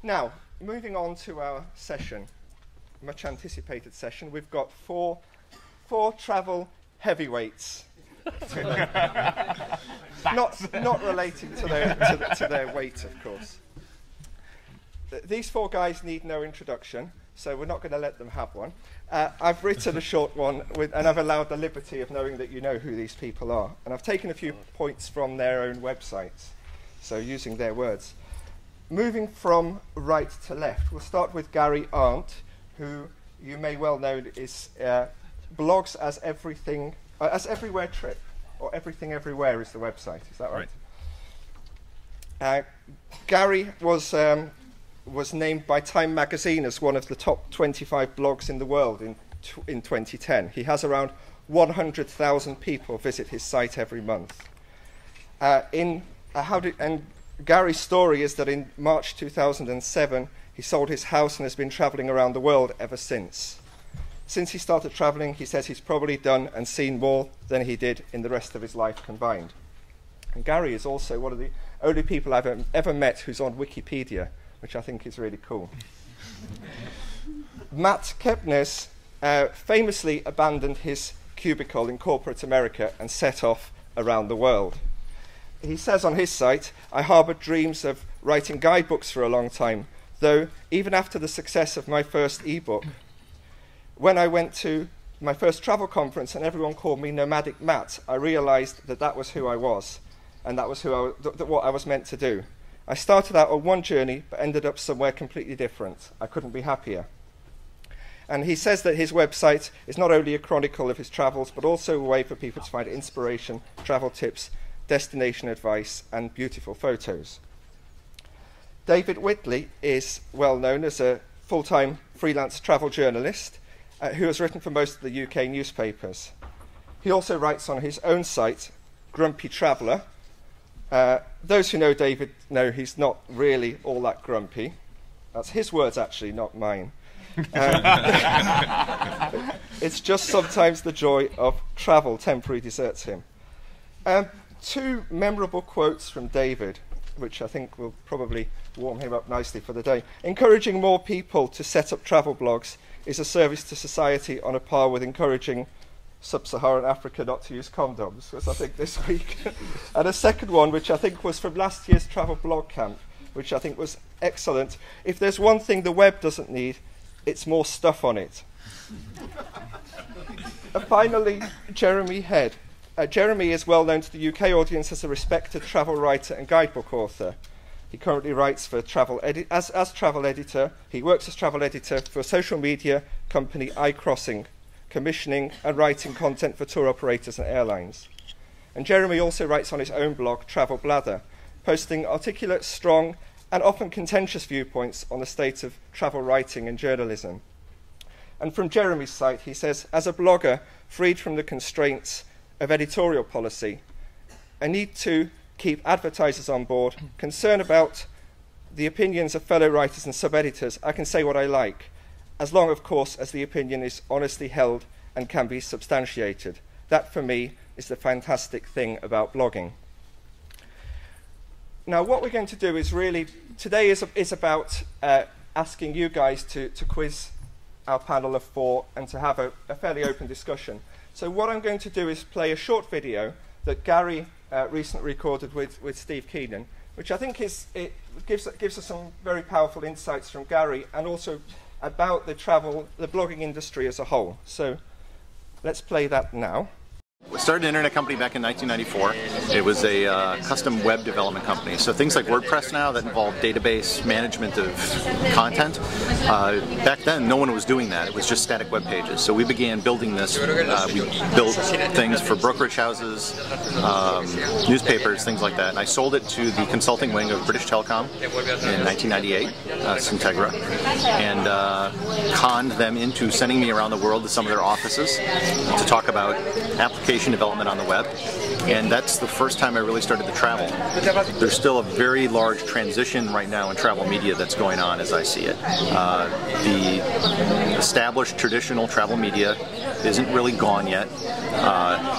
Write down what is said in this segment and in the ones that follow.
Now, moving on to our session, much anticipated session, we've got four travel heavyweights. not relating to their weight, of course. These four guys need no introduction, so we're not going to let them have one. I've written a short one, and I've allowed the liberty of knowing that you know who these people are. And I've taken a few points from their own websites, so using their words. Moving from right to left, we'll start with Gary Arndt, who you may well know is blogs as everything, as Everywhere Trip, or Everything Everywhere is the website. Is that right? Gary was named by Time magazine as one of the top 25 blogs in the world in 2010. He has around 100,000 people visit his site every month. And Gary's story is that in March 2007, he sold his house and has been traveling around the world ever since. Since he started traveling, he says he's probably done and seen more than he did in the rest of his life combined. And Gary is also one of the only people I've ever met who's on Wikipedia, which I think is really cool. Matt Kepnes famously abandoned his cubicle in corporate America and set off around the world. He says on his site, I harboured dreams of writing guidebooks for a long time, though even after the success of my first ebook, when I went to my first travel conference and everyone called me Nomadic Matt, I realised that that was who I was, and that was what I was meant to do. I started out on one journey, but ended up somewhere completely different. I couldn't be happier. And he says that his website is not only a chronicle of his travels, but also a way for people to find inspiration, travel tips, destination advice, and beautiful photos. David Whitley is well known as a full-time freelance travel journalist who has written for most of the UK newspapers. He also writes on his own site, Grumpy Traveller. Those who know David know he's not really all that grumpy. That's his words, actually, not mine. It's just sometimes the joy of travel temporarily deserts him. Two memorable quotes from David, which I think will probably warm him up nicely for the day. Encouraging more people to set up travel blogs is a service to society on a par with encouraging sub-Saharan Africa not to use condoms, was I think this week. And a second one, which I think was from last year's travel blog camp, which I think was excellent. If there's one thing the web doesn't need, it's more stuff on it. And finally, Jeremy Head. Jeremy is well known to the UK audience as a respected travel writer and guidebook author. He currently writes for as travel editor. He works as travel editor for social media company iCrossing, commissioning and writing content for tour operators and airlines. And Jeremy also writes on his own blog, Travel Blather, posting articulate, strong, and often contentious viewpoints on the state of travel writing and journalism. And from Jeremy's site, he says, as a blogger, freed from the constraints of editorial policy, I need to keep advertisers on board, concerned about the opinions of fellow writers and sub-editors. I can say what I like, as long, of course, as the opinion is honestly held and can be substantiated. That, for me, is the fantastic thing about blogging. Now, what we're going to do is really, today is about asking you guys to quiz our panel of four and to have a fairly open discussion. So what I'm going to do is play a short video that Gary recently recorded with Steve Keenan, which I think gives us some very powerful insights from Gary and also about the blogging industry as a whole. So let's play that now. We started an internet company back in 1994. It was a custom web development company. So things like WordPress now that involve database management of content. Back then, no one was doing that. It was just static web pages. So we began building this. We built things for brokerage houses, newspapers, things like that. And I sold it to the consulting wing of British Telecom in 1998, Syntegra, and conned them into sending me around the world to some of their offices to talk about application development on the web, and that's the first time I really started to travel. There's still a very large transition right now in travel media that's going on as I see it. The established traditional travel media isn't really gone yet.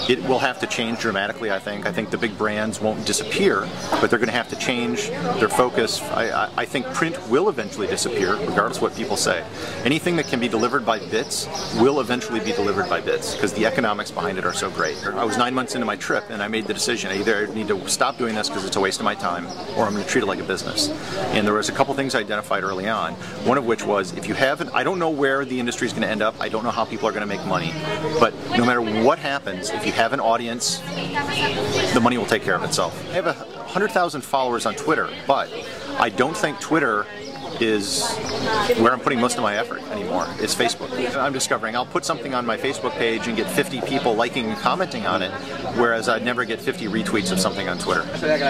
it will have to change dramatically, I think. I think the big brands won't disappear, but they're going to have to change their focus. I think print will eventually disappear, regardless of what people say. Anything that can be delivered by bits will eventually be delivered by bits, because the economics behind it are so great. I was 9 months into my trip, and I made the decision, I either need to stop doing this because it's a waste of my time, or I'm going to treat it like a business. And there was a couple things I identified early on, one of which was, if you haven't, I don't know where the industry is going to end up, I don't know how people are going to make money, but no matter what happens, if you have an audience, the money will take care of itself. I have 100,000 followers on Twitter, but I don't think Twitter is where I'm putting most of my effort anymore. It's Facebook. I'm discovering I'll put something on my Facebook page and get 50 people liking and commenting on it, whereas I'd never get 50 retweets of something on Twitter.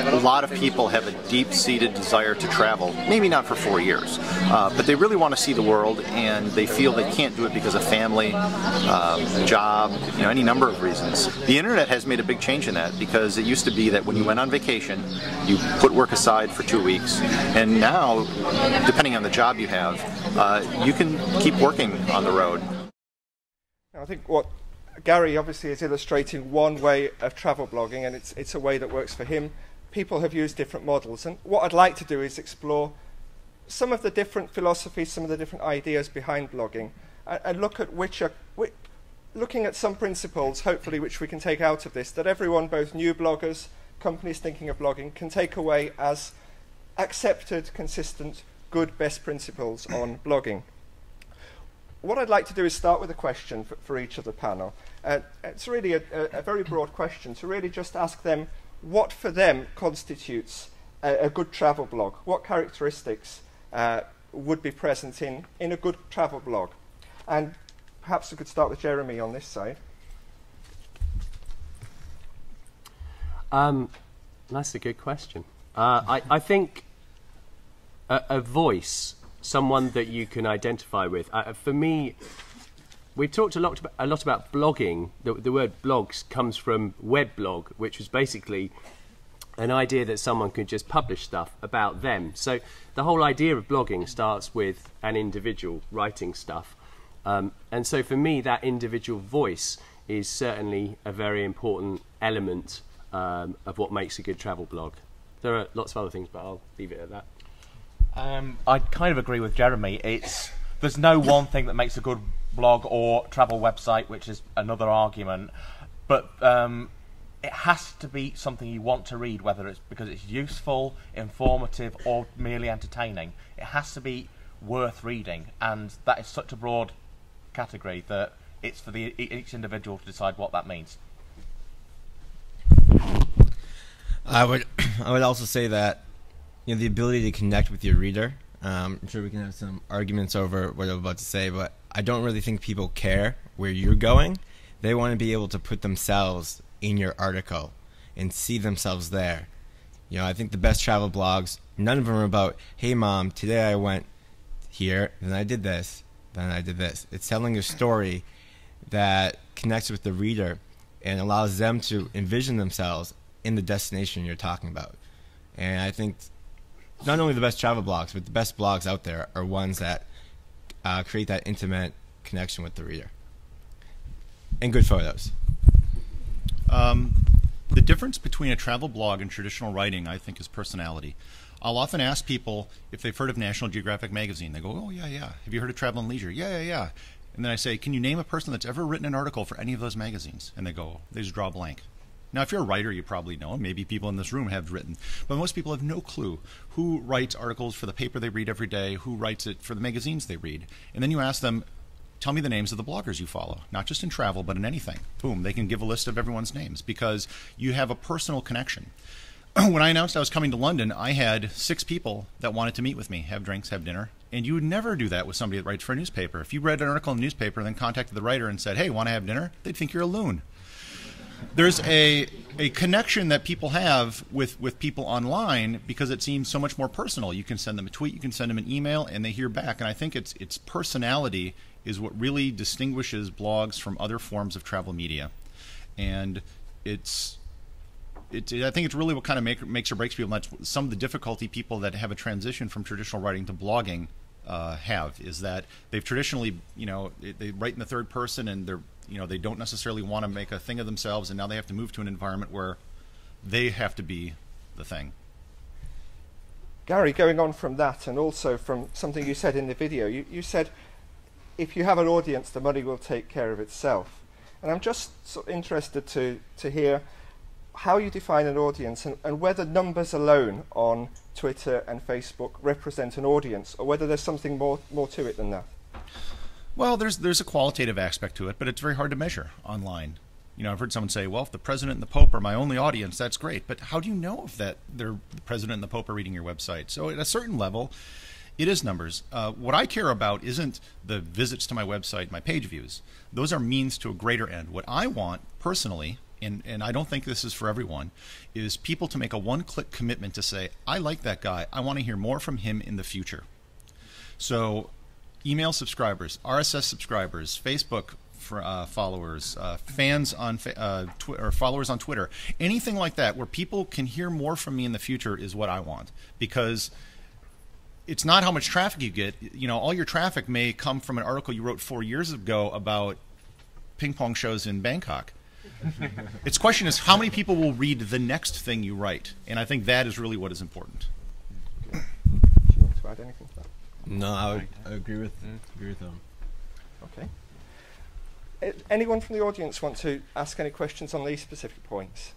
A lot of people have a deep-seated desire to travel, maybe not for 4 years, but they really want to see the world, and they feel they can't do it because of family, job, any number of reasons. The internet has made a big change in that, because it used to be that when you went on vacation, you put work aside for 2 weeks, and now, depending on the job you have, you can keep working on the road. I think what Gary obviously is illustrating one way of travel blogging, and it's a way that works for him. People have used different models, and what I'd like to do is explore some of the different philosophies, some of the different ideas behind blogging, and look at looking at some principles, hopefully, which we can take out of this, that everyone, both new bloggers, companies thinking of blogging, can take away as accepted, consistent, good best principles on blogging. What I'd like to do is start with a question for each of the panel. It's really a very broad question, to really just ask them what for them constitutes a good travel blog. What characteristics would be present in a good travel blog? And perhaps we could start with Jeremy on this side. That's a good question. I think a voice, someone that you can identify with. For me, we've talked a lot about blogging. The word blogs comes from weblog, which was basically an idea that someone could just publish stuff about them. So the whole idea of blogging starts with an individual writing stuff. And so for me, that individual voice is certainly a very important element of what makes a good travel blog. There are lots of other things, but I'll leave it at that. I kind of agree with Jeremy. There's no one thing that makes a good blog or travel website, which is another argument, but it has to be something you want to read, whether it's because it's useful, informative, or merely entertaining. It has to be worth reading, and that is such a broad category that it's for each individual to decide what that means. I would also say that the ability to connect with your reader. I'm sure we can have some arguments over what I'm about to say, but I don't really think people care where you're going. They want to be able to put themselves in your article and see themselves there. I think the best travel blogs, none of them are about, hey mom, today I went here, then I did this, then I did this. It's telling a story that connects with the reader and allows them to envision themselves in the destination you're talking about. And I think not only the best travel blogs, but the best blogs out there are ones that create that intimate connection with the reader. And good photos. The difference between a travel blog and traditional writing, I think, is personality. I'll often ask people if they've heard of National Geographic magazine. They go, oh, yeah, yeah. Have you heard of Travel and Leisure? Yeah, yeah, yeah. And then I say, can you name a person that's ever written an article for any of those magazines? And they just draw a blank. Now, if you're a writer, you probably know. Maybe people in this room have written. But most people have no clue who writes articles for the paper they read every day, who writes it for the magazines they read. And then you ask them, tell me the names of the bloggers you follow, not just in travel, but in anything. Boom, they can give a list of everyone's names because you have a personal connection. When I announced I was coming to London, I had 6 people that wanted to meet with me, have drinks, have dinner. And you would never do that with somebody that writes for a newspaper. If you read an article in a newspaper and then contacted the writer and said, hey, want to have dinner? They'd think you're a loon. There's a connection that people have with people online because it seems so much more personal. You can send them a tweet, you can send them an email, and they hear back. And I think its personality is what really distinguishes blogs from other forms of travel media. And I think it's really what kind of makes or breaks people. That's some of the difficulty people that have a transition from traditional writing to blogging have, is that they've traditionally, they write in the third person, and they don't necessarily want to make a thing of themselves, and now they have to move to an environment where they have to be the thing. Gary, going on from that, and also from something you said in the video, you said if you have an audience, the money will take care of itself. And I'm just sort of interested to hear how you define an audience, and whether numbers alone on Twitter and Facebook represent an audience, or whether there's something more to it than that. Well, there's a qualitative aspect to it, but it's very hard to measure online. I've heard someone say, well, if the president and the Pope are my only audience, that's great. But how do you know if the president and the Pope are reading your website? So at a certain level, it is numbers. What I care about isn't the visits to my website, my page views. Those are means to a greater end. What I want, personally, and I don't think this is for everyone, is people to make a one-click commitment to say, I like that guy. I want to hear more from him in the future. So email subscribers, RSS subscribers, Facebook followers, fans on or followers on Twitter, anything like that where people can hear more from me in the future is what I want. Because it's not how much traffic you get. All your traffic may come from an article you wrote 4 years ago about ping pong shows in Bangkok. Its question is how many people will read the next thing you write, and I think that is really what is important. Do you want to add anything to that? No, I agree with them. Okay. Anyone from the audience want to ask any questions on these specific points?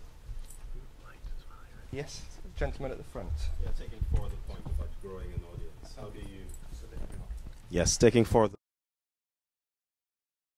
Yes, gentleman at the front. Yeah, taking forward the point about growing an audience. How do you? Yes, taking forward